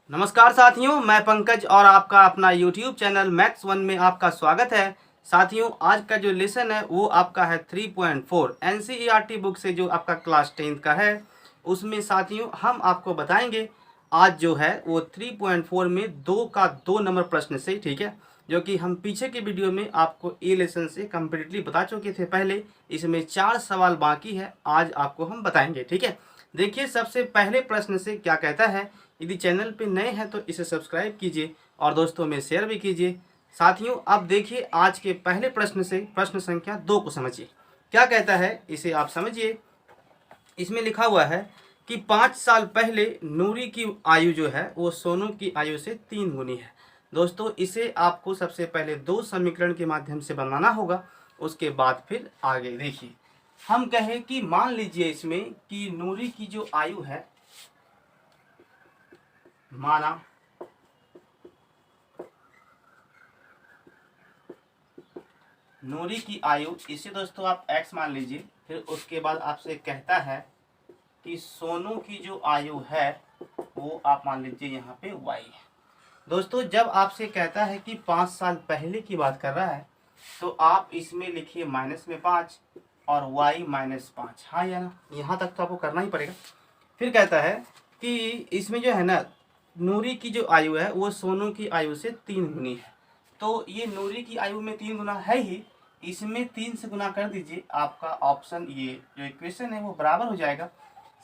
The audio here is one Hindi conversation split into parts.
नमस्कार साथियों, मैं पंकज और आपका अपना YouTube चैनल मैथ्स वन में आपका स्वागत है। साथियों, आज का जो लेसन है वो आपका है 3.4 NCERT बुक से जो आपका क्लास 10th का है। उसमें साथियों हम आपको बताएंगे आज जो है वो 3.4 में 2 का 2 नंबर प्रश्न से, ठीक है, जो कि हम पीछे के वीडियो में आपको ए लेसन से कम्प्लीटली बता चुके थे पहले। इसमें 4 सवाल बाकी है, आज आपको हम बताएंगे, ठीक है। देखिए सबसे पहले प्रश्न से क्या कहता है। यदि चैनल पे नए हैं तो इसे सब्सक्राइब कीजिए और दोस्तों में शेयर भी कीजिए। साथियों अब देखिए आज के पहले प्रश्न से प्रश्न संख्या 2 को समझिए। क्या कहता है इसे आप समझिए। इसमें लिखा हुआ है कि 5 साल पहले नूरी की आयु जो है वो सोनू की आयु से 3 गुनी है। दोस्तों इसे आपको सबसे पहले 2 समीकरण के माध्यम से बनाना होगा, उसके बाद फिर आगे देखिए। हम कहें कि मान लीजिए इसमें कि नूरी की जो आयु है, माना नूरी की आयु, इसे दोस्तों आप x मान लीजिए। फिर उसके बाद आपसे कहता है कि सोनू की जो आयु है वो आप मान लीजिए यहाँ पे y है। दोस्तों जब आपसे कहता है कि 5 साल पहले की बात कर रहा है तो आप इसमें लिखिए माइनस में 5 और y माइनस 5। हाँ या ना, यहाँ तक तो आपको करना ही पड़ेगा। फिर कहता है कि इसमें जो है ना नूरी की जो आयु है वो सोनू की आयु से 3 गुनी है। तो ये नूरी की आयु में 3 गुना है ही, इसमें 3 से गुना कर दीजिए, आपका ऑप्शन ये जो इक्वेशन है वो बराबर हो जाएगा।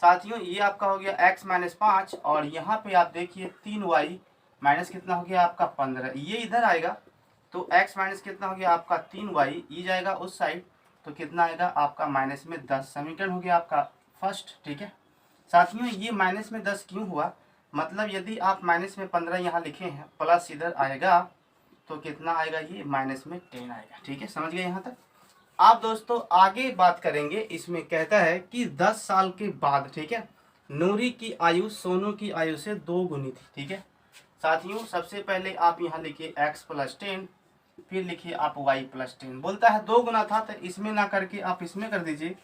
साथियों ये आपका हो गया x माइनस 5 और यहाँ पे आप देखिए 3y माइनस कितना हो गया आपका 15, ये इधर आएगा तो x माइनस कितना हो गया आपका 3y, ये जाएगा उस साइड तो कितना आएगा आपका माइनस में 10। समीकरण हो गया आपका फर्स्ट, ठीक है। साथियों ये माइनस में 10 क्यों हुआ, मतलब यदि आप माइनस में 15 यहाँ लिखे हैं प्लस इधर आएगा तो कितना आएगा, ये माइनस में 10 आएगा, ठीक है। समझ गए यहाँ तक। आप दोस्तों आगे बात करेंगे। इसमें कहता है कि 10 साल के बाद, ठीक है, नूरी की आयु सोनू की आयु से 2 गुनी थी, ठीक है। साथियों सबसे पहले आप यहाँ लिखिए x प्लस 10, फिर लिखिए आप y प्लस 10। बोलता है 2 गुना था तो इसमें ना करके आप इसमें कर दीजिए,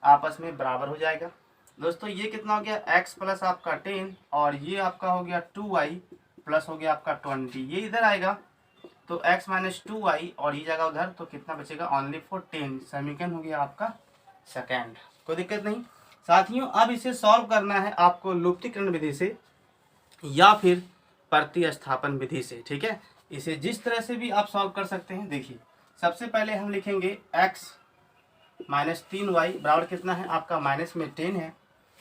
आपस में बराबर हो जाएगा। दोस्तों ये कितना हो गया x प्लस आपका 10 और ये आपका हो गया 2y प्लस हो गया आपका 20, ये इधर आएगा तो x माइनस 2y और ये जगह उधर तो कितना बचेगा ओनली फॉर 10। समीकरण हो गया आपका सेकेंड, कोई दिक्कत नहीं। साथियों अब इसे सॉल्व करना है आपको लुप्तीकरण विधि से या फिर प्रतिस्थापन विधि से, ठीक है। इसे जिस तरह से भी आप सॉल्व कर सकते हैं। देखिए सबसे पहले हम लिखेंगे x माइनस 3y बराबर कितना है आपका माइनस में 10 है,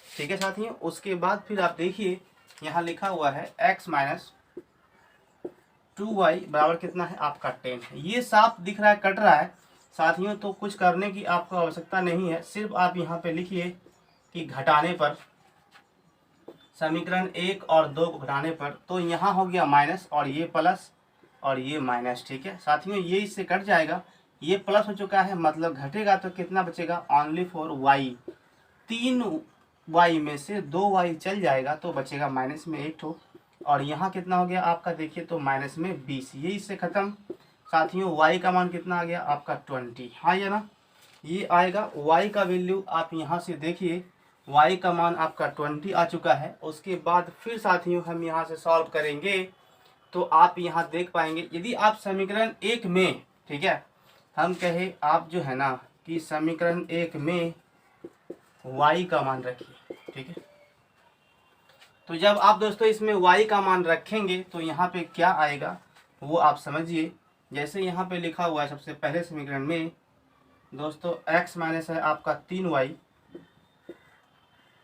ठीक है साथियों। उसके बाद फिर आप देखिए यहाँ लिखा हुआ है x माइनस 2y बराबर कितना है आपका 10 है। ये साफ दिख रहा है, कट रहा है साथियों, तो कुछ करने की आपको आवश्यकता नहीं है। सिर्फ आप यहाँ पे लिखिए कि घटाने पर, समीकरण 1 और 2 को घटाने पर तो यहाँ हो गया माइनस और ये प्लस और ये माइनस, ठीक है साथियों। ये इससे कट जाएगा, ये प्लस हो चुका है मतलब घटेगा तो कितना बचेगा ओनली फॉर y। 3y में से 2y चल जाएगा तो बचेगा माइनस में 8 हो और यहाँ कितना हो गया आपका देखिए तो माइनस में 20, ये इससे खत्म। साथियों y का मान कितना आ गया आपका 20, हाँ या ना, ये आएगा। y का वैल्यू आप यहाँ से देखिए, y का मान आपका 20 आ चुका है। उसके बाद फिर साथियों हम यहाँ से सॉल्व करेंगे तो आप यहाँ देख पाएंगे यदि आप समीकरण 1 में, ठीक है, हम कहे आप जो है ना कि समीकरण 1 में y का मान रखिए, ठीक है। तो जब आप दोस्तों इसमें y का मान रखेंगे तो यहाँ पे क्या आएगा वो आप समझिए। जैसे यहाँ पे लिखा हुआ है सबसे पहले समीकरण में दोस्तों x माइनस है आपका 3y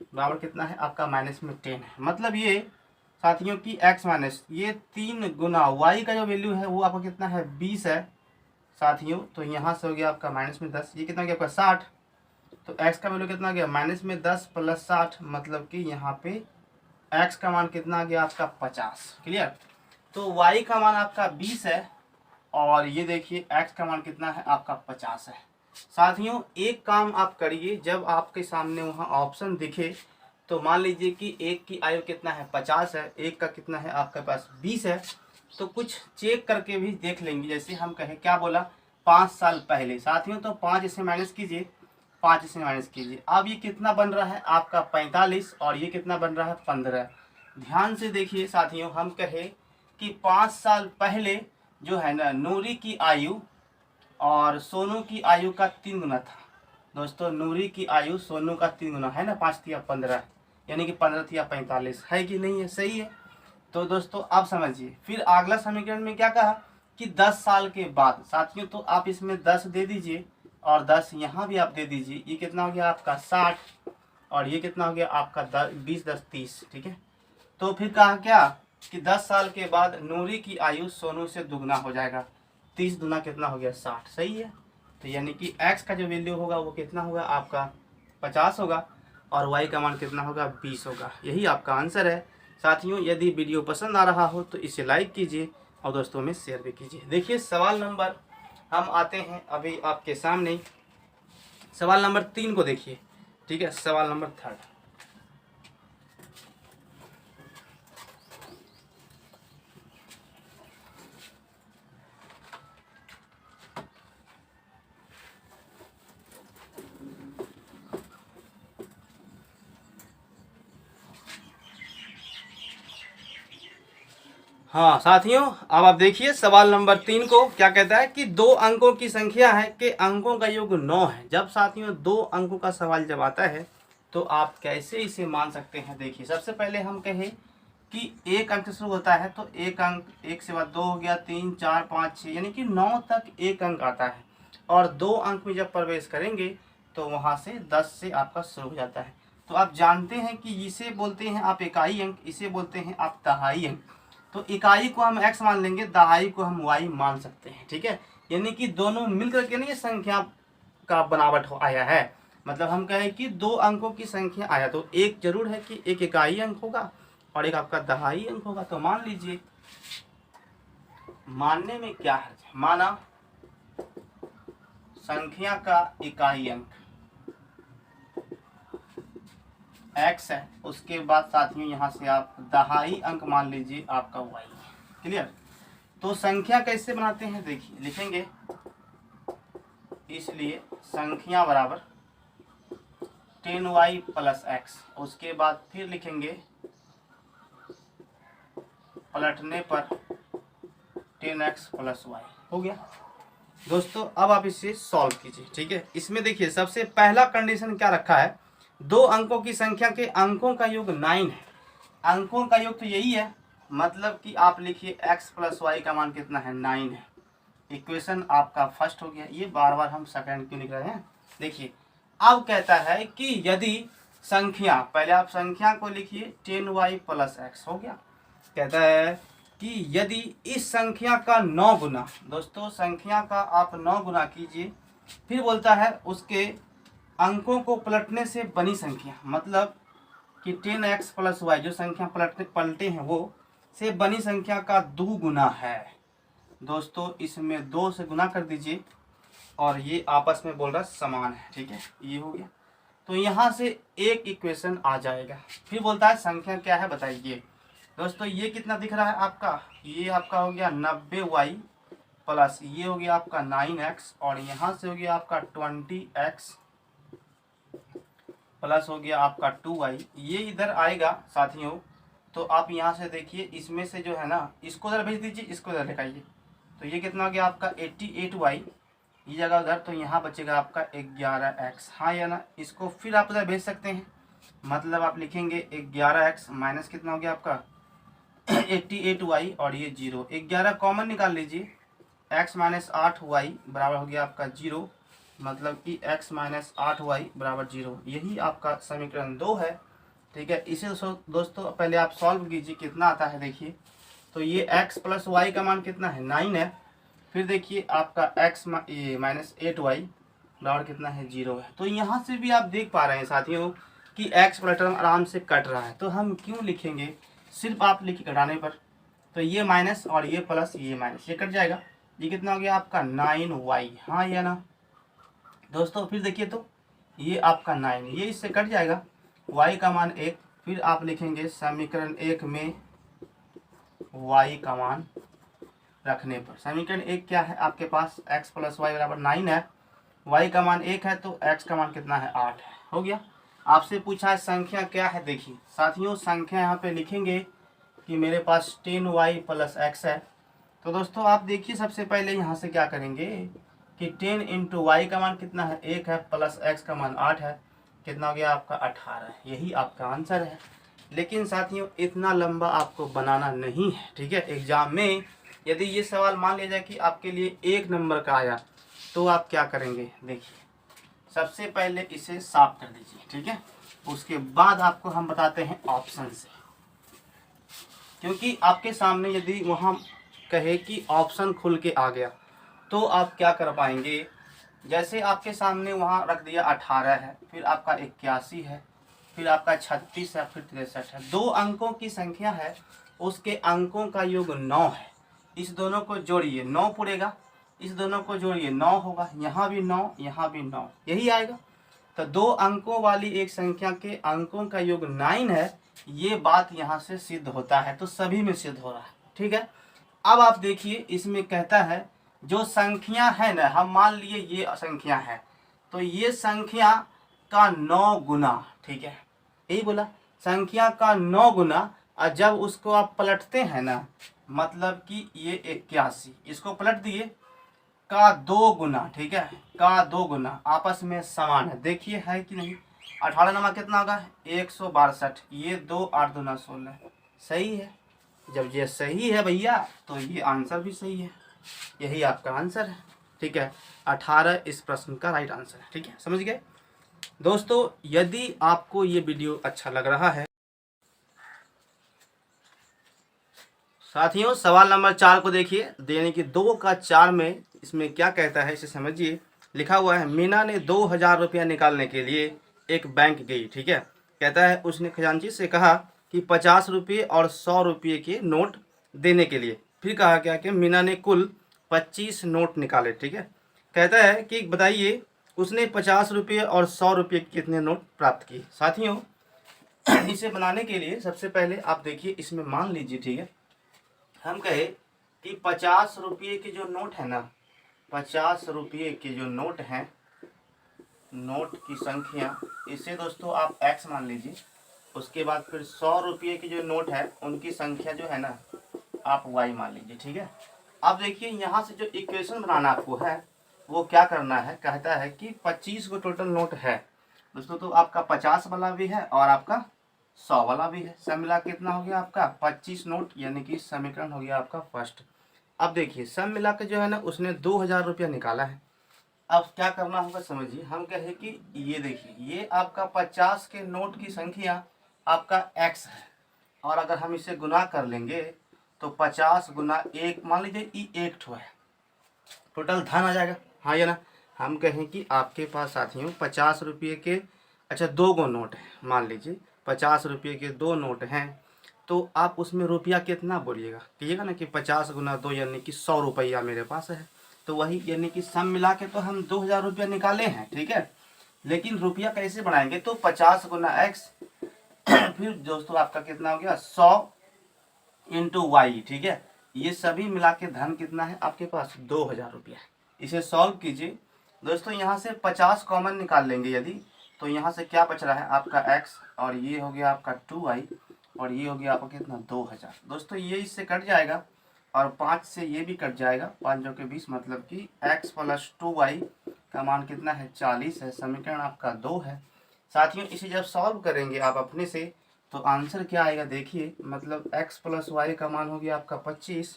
बराबर कितना है आपका माइनस में 10 है। मतलब ये साथियों की x माइनस ये 3 गुना y का जो वैल्यू है वो आपका कितना है 20 है साथियों। तो यहाँ से हो गया आपका माइनस में 10, ये कितना गया आपका 60, तो x का वैल्यू कितना गया माइनस में 10 प्लस 60, मतलब कि यहाँ पे x का मान कितना गया आपका 50। क्लियर। तो y का मान आपका 20 है और ये देखिए x का मान कितना है आपका 50 है। साथियों एक काम आप करिए, जब आपके सामने वहाँ ऑप्शन दिखे तो मान लीजिए कि एक की आयु कितना है 50 है, एक का कितना है आपके पास 20 है, तो कुछ चेक करके भी देख लेंगे। जैसे हम कहें क्या बोला 5 साल पहले, साथियों तो 5 इसे माइनस कीजिए, 5 इसे माइनस कीजिए, अब ये कितना बन रहा है आपका 45 और ये कितना बन रहा है 15। ध्यान से देखिए साथियों, हम कहे कि 5 साल पहले जो है ना नूरी की आयु और सोनू की आयु का 3 गुना था। दोस्तों नूरी की आयु सोनू का 3 गुना है ना, 5 या 15, यानी कि 15 या 45 है कि नहीं है, सही है। तो दोस्तों आप समझिए, फिर अगला समीकरण में क्या कहा कि 10 साल के बाद। साथियों तो आप इसमें 10 दे दीजिए और 10 यहाँ भी आप दे दीजिए। ये कितना हो गया आपका 60 और ये कितना हो गया आपका 20 10 30, ठीक है। तो फिर कहा क्या कि 10 साल के बाद नूरी की आयु सोनू से दुगना हो जाएगा। 30 दुना कितना हो गया 60, सही है। तो यानी कि x का जो वैल्यू होगा वो कितना होगा आपका 50 होगा और y का मान कितना होगा 20 होगा। यही आपका आंसर है। साथियों यदि वीडियो पसंद आ रहा हो तो इसे लाइक कीजिए और दोस्तों में शेयर भी कीजिए। देखिए सवाल नंबर हम आते हैं अभी आपके सामने, सवाल नंबर 3 को देखिए, ठीक है। सवाल नंबर 3। हाँ साथियों, अब आप देखिए सवाल नंबर 3 को क्या कहता है कि 2 अंकों की संख्या है कि अंकों का योग 9 है। जब साथियों 2 अंकों का सवाल जब आता है तो आप कैसे इसे मान सकते हैं। देखिए सबसे पहले हम कहें कि एक अंक से शुरू होता है तो एक अंक, एक से बाद 2 हो गया, 3 4 5 6, यानी कि 9 तक एक अंक आता है। और 2 अंक में जब प्रवेश करेंगे तो वहाँ से 10 से आपका शुरू हो जाता है। तो आप जानते हैं कि इसे बोलते हैं आप इकाई अंक, इसे बोलते हैं आप दहाई अंक। तो इकाई को हम x मान लेंगे, दहाई को हम y मान सकते हैं, ठीक है। यानी कि दोनों मिलकर के नहीं संख्या का बनावट हो आया है। मतलब हम कहें कि 2 अंकों की संख्या आया तो एक जरूर है कि एक इकाई अंक होगा और एक आपका दहाई अंक होगा। तो मान लीजिए, मानने में क्या है, माना संख्या का इकाई अंक x है, उसके बाद साथियों यहाँ से आप दहाई अंक मान लीजिए आपका y। क्लियर। तो संख्या कैसे बनाते हैं देखिए, लिखेंगे इसलिए संख्या बराबर 10y प्लस x, उसके बाद फिर लिखेंगे पलटने पर 10x प्लस y। हो गया दोस्तों। अब आप इसे सॉल्व कीजिए, ठीक है। इसमें देखिए सबसे पहला कंडीशन क्या रखा है, 2 अंकों की संख्या के अंकों का योग 9 है। अंकों का योग तो यही है, मतलब कि आप लिखिए x प्लस वाई का मान कितना है 9 है। इक्वेशन आपका फर्स्ट हो गया। ये बार बार हम सेकंड क्यों लिख रहे हैं, देखिए अब कहता है कि यदि संख्या, पहले आप संख्या को लिखिए 10y प्लस x, हो गया। कहता है कि यदि इस संख्या का 9 गुना, दोस्तों संख्या का आप 9 गुना कीजिए, फिर बोलता है उसके अंकों को पलटने से बनी संख्या, मतलब कि 10x प्लस वाई जो संख्या पलटे हैं वो से बनी संख्या का 2 गुना है। दोस्तों इसमें 2 से गुना कर दीजिए और ये आपस में बोल रहा समान है, ठीक है। ये हो गया। तो यहाँ से एक इक्वेशन आ जाएगा। फिर बोलता है संख्या क्या है बताइए। दोस्तों ये कितना दिख रहा है आपका, ये आपका हो गया 90y प्लस ये हो गया आपका 9x और यहाँ से हो गया आपका 20x प्लस हो गया आपका 2y। ये इधर आएगा साथियों। तो आप यहाँ से देखिए इसमें से जो है ना, इसको इधर भेज दीजिए, इसको इधर लिखाइए। तो ये कितना हो गया आपका 88y, ये जगह उधर, तो यहाँ बचेगा आपका 11x। हाँ या ना, इसको फिर आप उधर भेज सकते हैं। मतलब आप लिखेंगे 11x माइनस कितना हो गया आपका 88y और ये 0, 11 कॉमन निकाल लीजिए, x माइनस 8y बराबर हो गया आपका 0, मतलब कि x माइनस 8y बराबर 0। यही आपका समीकरण 2 है, ठीक है। इसे दोस्तों पहले आप सॉल्व कीजिए कितना आता है देखिए। तो ये x प्लस वाई का मान कितना है 9 है। फिर देखिए आपका x माइनस 8y बराबर कितना है 0 है। तो यहाँ से भी आप देख पा रहे हैं साथियों कि x प्लस टर्म आराम से कट रहा है। तो हम क्यों लिखेंगे, सिर्फ आप लिखिए घटाने पर। तो ये माइनस और ये प्लस, ये माइनस, ये कट जाएगा। ये कितना हो गया आपका 9y, हाँ या ना दोस्तों। फिर देखिए तो ये आपका 9, ये इससे कट जाएगा, y का मान 1। फिर आप लिखेंगे समीकरण 1 में y का मान रखने पर, समीकरण 1 क्या है आपके पास, x प्लस वाई बराबर 9 है, y का मान 1 है तो x का मान कितना है 8 है। हो गया। आपसे पूछा है संख्या क्या है। देखिए साथियों, संख्या यहाँ पे लिखेंगे कि मेरे पास 10y प्लस एक्स है। तो दोस्तों आप देखिए, सबसे पहले यहाँ से क्या करेंगे कि 10 इंटू वाई का मान कितना है, 1 है, प्लस एक्स का मान 8 है, कितना हो गया आपका 18। यही आपका आंसर है। लेकिन साथियों इतना लंबा आपको बनाना नहीं है, ठीक है। एग्जाम में यदि ये सवाल मान लिया जाए कि आपके लिए 1 नंबर का आया तो आप क्या करेंगे। देखिए सबसे पहले इसे साफ कर दीजिए, ठीक है। उसके बाद आपको हम बताते हैं ऑप्शन से, क्योंकि आपके सामने यदि वहाँ कहे कि ऑप्शन खुल के आ गया तो आप क्या कर पाएंगे। जैसे आपके सामने वहाँ रख दिया 18 है, फिर आपका 81 है, फिर आपका 36 है, फिर 63 है। 2 अंकों की संख्या है, उसके अंकों का योग 9 है। इस दोनों को जोड़िए 9 पुरेगा, इस दोनों को जोड़िए 9 होगा, यहाँ भी 9, यहाँ भी 9, यही आएगा। तो 2 अंकों वाली एक संख्या के अंकों का योग 9 है, ये बात यहाँ से सिद्ध होता है। तो सभी में सिद्ध हो रहा है, ठीक है। अब आप देखिए इसमें कहता है जो संख्या है ना, हम मान लिए ये संख्या है, तो ये संख्या का 9 गुना, ठीक है, यही बोला, संख्या का 9 गुना। और जब उसको आप पलटते हैं ना, मतलब कि ये 81, इसको पलट दिए, का 2 गुना, ठीक है, का 2 गुना आपस में समान है। देखिए है कि नहीं, 18 नमा कितना होगा 162, ये 2 8 दूना 16, सही है। जब ये सही है भैया तो ये आंसर भी सही है, यही आपका आंसर है, ठीक है। 18 इस प्रश्न का राइट आंसर है, ठीक है, समझ गए दोस्तों। यदि आपको ये वीडियो अच्छा लग रहा है, साथियों सवाल नंबर 4 को देखिए, देने की 2 का 4 में इसमें क्या कहता है इसे समझिए। लिखा हुआ है मीना ने 2000 रुपया निकालने के लिए एक बैंक गई, ठीक है। कहता है उसने खजांची से कहा कि 50 रुपये और 100 रुपये के नोट देने के लिए। फिर कहा क्या कि मीना ने कुल 25 नोट निकाले, ठीक है। कहता है कि बताइए उसने 50 रुपये और 100 रुपये के कितने नोट प्राप्त किए। साथियों इसे बनाने के लिए सबसे पहले आप देखिए, इसमें मान लीजिए, ठीक है, हम कहे कि 50 रुपये के जो नोट है ना, 50 रुपये के जो नोट हैं, नोट की संख्या, इसे दोस्तों आप x मान लीजिए। उसके बाद फिर 100 रुपये की जो नोट है उनकी संख्या जो है ना आप y मान लीजिए, ठीक है। अब देखिए यहाँ से जो इक्वेशन बनाना आपको है वो क्या करना है। कहता है कि 25 को टोटल नोट है दोस्तों, तो आपका 50 वाला भी है और आपका 100 वाला भी है। सब मिला कितना हो गया आपका 25 नोट, यानी कि समीकरण हो गया आपका फर्स्ट। अब देखिए सब मिला के जो है ना उसने 2000 रुपया निकाला है। अब क्या करना होगा समझिए, हम कहे कि ये देखिए ये आपका 50 के नोट की संख्या आपका x है, और अगर हम इसे गुना कर लेंगे तो 50 गुना 1 मान लीजिए ई 1 ठो है, टोटल धन आ जाएगा, हाँ या ना। हम कहें कि आपके पास साथियों 50 रुपये के अच्छा 2 गो नोट है, मान लीजिए 50 रुपये के 2 नोट हैं, तो आप उसमें रुपया कितना बोलिएगा, कहिएगा ना कि 50 गुना 2 यानी कि 100 रुपया मेरे पास है। तो वही यानी कि सब मिला के तो हम 2000 रुपया निकाले हैं, ठीक है। लेकिन रुपया कैसे बढ़ाएंगे, तो 50 गुना x फिर दोस्तों आपका कितना हो गया 100 इंटू वाई, ठीक है। ये सभी मिला के धन कितना है आपके पास 2000 रुपया। इसे सॉल्व कीजिए दोस्तों, यहाँ से 50 कॉमन निकाल लेंगे यदि, तो यहाँ से क्या बच रहा है आपका x, और ये हो गया आपका 2y, और ये हो गया आपका कितना 2000। दोस्तों ये इससे कट जाएगा और 5 से ये भी कट जाएगा, 5 जो के 20, मतलब कि x प्लस 2y का मान कितना है 40 है। समीकरण आपका 2 है। साथियों इसे जब सॉल्व करेंगे आप अपने से तो आंसर क्या आएगा देखिए, मतलब x प्लस वाई का मान हो गया आपका 25,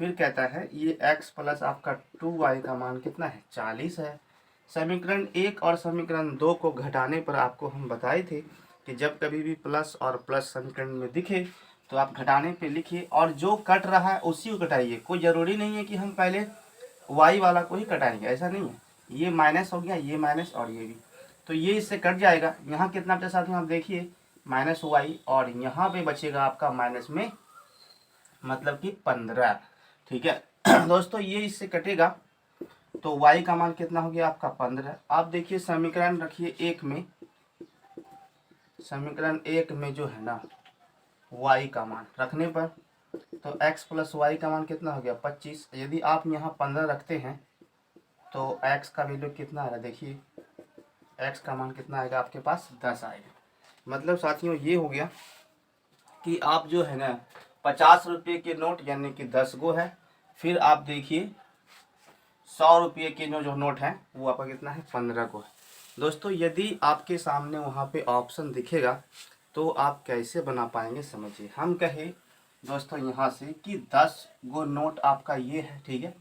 फिर कहता है ये x प्लस आपका 2y का मान कितना है 40 है। समीकरण 1 और समीकरण 2 को घटाने पर आपको हम बताए थे कि जब कभी भी प्लस और प्लस समीकरण में दिखे तो आप घटाने पे लिखिए, और जो कट रहा है उसी को घटाइए। कोई ज़रूरी नहीं है कि हम पहले y वाला को ही कटाएंगे, ऐसा नहीं है। ये माइनस हो गया, ये माइनस और ये भी, तो ये इससे कट जाएगा। यहाँ कितना बचा साथियों आप देखिए माइनस वाई, और यहाँ पे बचेगा आपका माइनस में मतलब कि 15, ठीक है। दोस्तों ये इससे कटेगा तो y का मान कितना हो गया आपका 15। आप देखिए समीकरण रखिए 1 में, समीकरण 1 में जो है ना y का मान रखने पर तो x प्लस वाई का मान कितना हो गया 25। यदि आप यहाँ 15 रखते हैं तो x का वैल्यू कितना आ रहा है देखिए x का मान कितना आएगा आपके पास 10 आएगा। मतलब साथियों ये हो गया कि आप जो है ना 50 रुपये के नोट यानी कि 10 गो है, फिर आप देखिए 100 रुपये के जो नोट है वो आपका कितना है 15 गो है। दोस्तों यदि आपके सामने वहाँ पे ऑप्शन दिखेगा तो आप कैसे बना पाएंगे समझिए। हम कहे दोस्तों यहाँ से कि 10 गो नोट आपका ये है, ठीक है,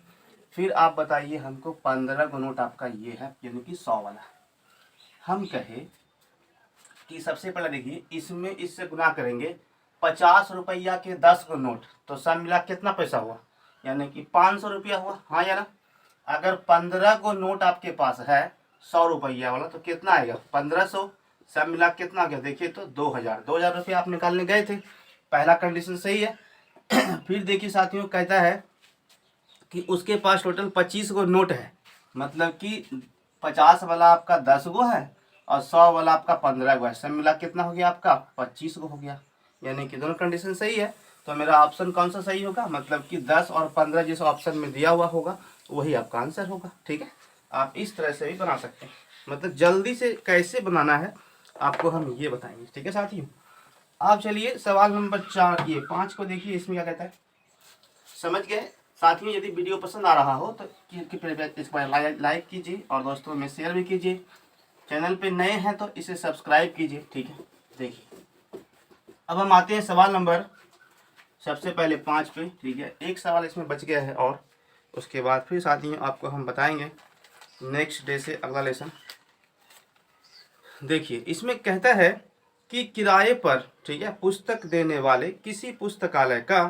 फिर आप बताइए हमको 15 गो नोट आपका ये है यानी कि 100 वाला। हम कहे कि सबसे पहले देखिए इसमें इससे गुना करेंगे 50 रुपया के 10 गो नोट, तो सब मिला कितना पैसा हुआ यानी कि 500 रुपया हुआ, हाँ या ना। अगर 15 गो नोट आपके पास है 100 रुपया वाला तो कितना आएगा 1500, सब मिला कितना गया देखिए तो 2000 रुपया आप निकालने गए थे, पहला कंडीशन सही है। फिर देखिए साथियों कहता है कि उसके पास टोटल 25 गो नोट है, मतलब कि 50 वाला आपका 10 गो है और 100 वाला आपका 15 गो है, सब मिला कितना हो गया आपका 25 गो हो गया, यानी कि दोनों कंडीशन सही है। तो मेरा ऑप्शन कौन सा सही होगा, मतलब कि 10 और 15 जिस ऑप्शन में दिया हुआ होगा वही आपका आंसर होगा, ठीक है। आप इस तरह से भी बना सकते हैं, मतलब जल्दी से कैसे बनाना है आपको हम ये बताएंगे, ठीक है साथियों। आप चलिए सवाल नंबर 4 ये 5 को देखिए, इसमें क्या कहता है समझ गए साथियों। यदि वीडियो पसंद आ रहा हो तो इसको लाइक कीजिए और दोस्तों में शेयर भी कीजिए। चैनल पे नए हैं तो इसे सब्सक्राइब कीजिए, ठीक है। देखिए अब हम आते हैं सवाल नंबर सबसे पहले 5 पे, ठीक है। एक सवाल इसमें बच गया है और उसके बाद फिर साथियों आपको हम बताएंगे नेक्स्ट डे से अगला लेसन। देखिए इसमें कहता है कि किराए पर, ठीक है, पुस्तक देने वाले किसी पुस्तकालय का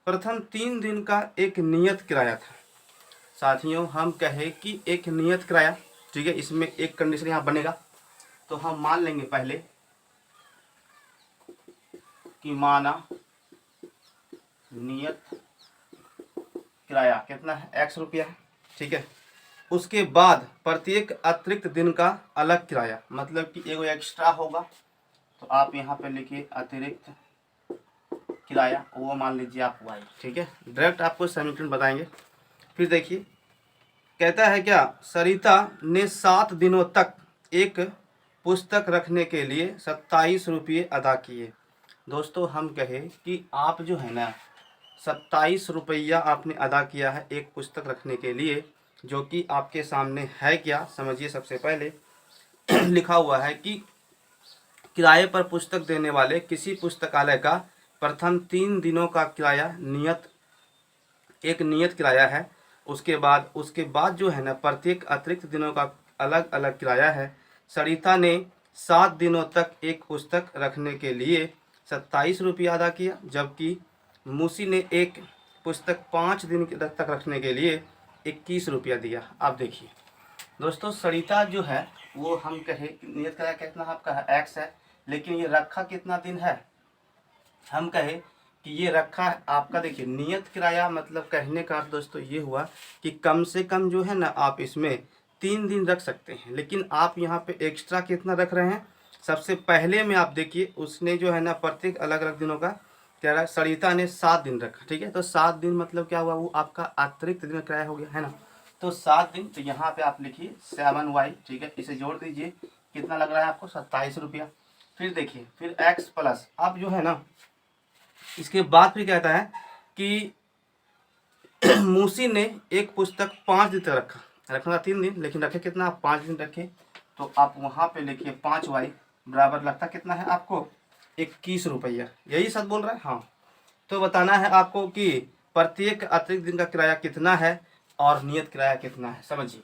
प्रथम 3 दिन का एक नियत किराया था। साथियों हम कहे कि एक नियत किराया, ठीक है, इसमें एक कंडीशन यहाँ बनेगा, तो हम मान लेंगे पहले कि माना नियत किराया कितना है x रुपया है, ठीक है। उसके बाद प्रत्येक अतिरिक्त दिन का अलग किराया, मतलब कि एगो एक्स्ट्रा होगा, तो आप यहाँ पे लिखिए अतिरिक्त किराया, वो मान लीजिए आप y, ठीक है। डायरेक्ट आपको समीकरण बताएंगे। फिर देखिए कहता है क्या, सरिता ने 7 दिनों तक एक पुस्तक रखने के लिए 27 रुपये अदा किए। दोस्तों हम कहे कि आप जो है ना 27 रुपया आपने अदा किया है एक पुस्तक रखने के लिए, जो कि आपके सामने है क्या समझिए। सबसे पहले लिखा हुआ है कि किराए पर पुस्तक देने वाले किसी पुस्तकालय का प्रथम 3 दिनों का किराया एक नियत किराया है। उसके बाद जो है ना प्रत्येक अतिरिक्त दिनों का अलग अलग किराया है। सरिता ने 7 दिनों तक एक पुस्तक रखने के लिए 27 रुपया अदा किया, जबकि मूसी ने एक पुस्तक 5 दिन तक रखने के लिए 21 रुपया दिया। आप देखिए दोस्तों सरिता जो है वो हम कहे नियत किराया कितना आपका है x है, लेकिन ये रखा कितना दिन है, हम कहे कि ये रखा है आपका, देखिए नियत किराया मतलब कहने का अर्थ दोस्तों ये हुआ कि कम से कम जो है ना आप इसमें 3 दिन रख सकते हैं, लेकिन आप यहाँ पे एक्स्ट्रा कितना रख रहे हैं। सबसे पहले में आप देखिए उसने जो है ना प्रत्येक अलग अलग दिनों का किराया, सरिता ने 7 दिन रखा, ठीक है। तो 7 दिन मतलब क्या हुआ, वो आपका अतिरिक्त दिन किराया हो गया है ना। तो 7 दिन, तो यहाँ पे आप लिखिए 7y, ठीक है, इसे जोड़ दीजिए कितना लग रहा है आपको 27 रुपया। फिर देखिए फिर x प्लस, अब जो है ना इसके बाद फिर कहता है कि मूसी ने एक पुस्तक 5 दिन तक रखना 3 दिन, लेकिन रखे कितना 5 दिन रखे, तो आप वहाँ पे लिखिए 5y बराबर लगता कितना है आपको 21 रुपया, यही सब बोल रहा है। हाँ तो बताना है आपको कि प्रत्येक अतिरिक्त दिन का किराया कितना है और नियत किराया कितना है, समझिए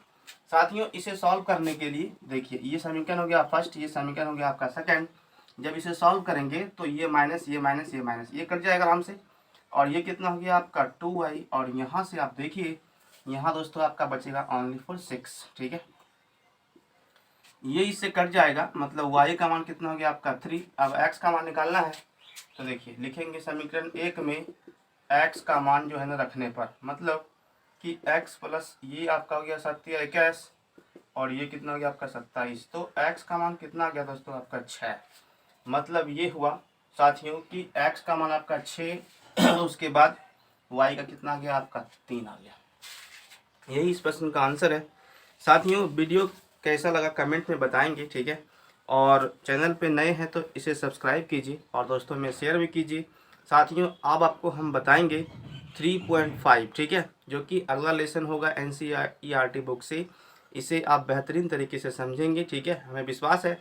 साथियों। इसे सॉल्व करने के लिए देखिए ये समीकरण हो गया फर्स्ट, ये समीकरण हो गया आपका सेकंड। जब इसे सॉल्व करेंगे तो ये माइनस ये माइनस ये माइनस ये कट जाएगा आराम से, और ये कितना हो गया आपका 2y, और यहाँ से आप देखिए यहाँ दोस्तों आपका बचेगा ओनली फॉर 6, ठीक है। ये इससे कट जाएगा, मतलब y का मान कितना हो गया आपका 3। अब x का मान निकालना है, तो देखिए लिखेंगे समीकरण 1 में x का मान जो है ना रखने पर, मतलब कि x प्लस ये आपका हो गया 27 और ये कितना हो गया आपका 27, तो x का मान कितना आ गया दोस्तों आपका 6। मतलब ये हुआ साथियों कि x का मान आपका 6 उसके बाद y का कितना आ गया आपका 3 आ गया। यही इस प्रश्न का आंसर है साथियों। वीडियो कैसा लगा कमेंट में बताएंगे, ठीक है। और चैनल पे नए हैं तो इसे सब्सक्राइब कीजिए और दोस्तों में शेयर भी कीजिए। साथियों अब आपको हम बताएंगे 3.5, ठीक है, जो कि अगला लेसन होगा NCERT बुक से। इसे आप बेहतरीन तरीके से समझेंगे, ठीक है, हमें विश्वास है।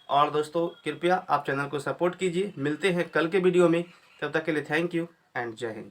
और दोस्तों कृपया आप चैनल को सपोर्ट कीजिए। मिलते हैं कल के वीडियो में, तब तक के लिए थैंक यू एंड जय हिंद।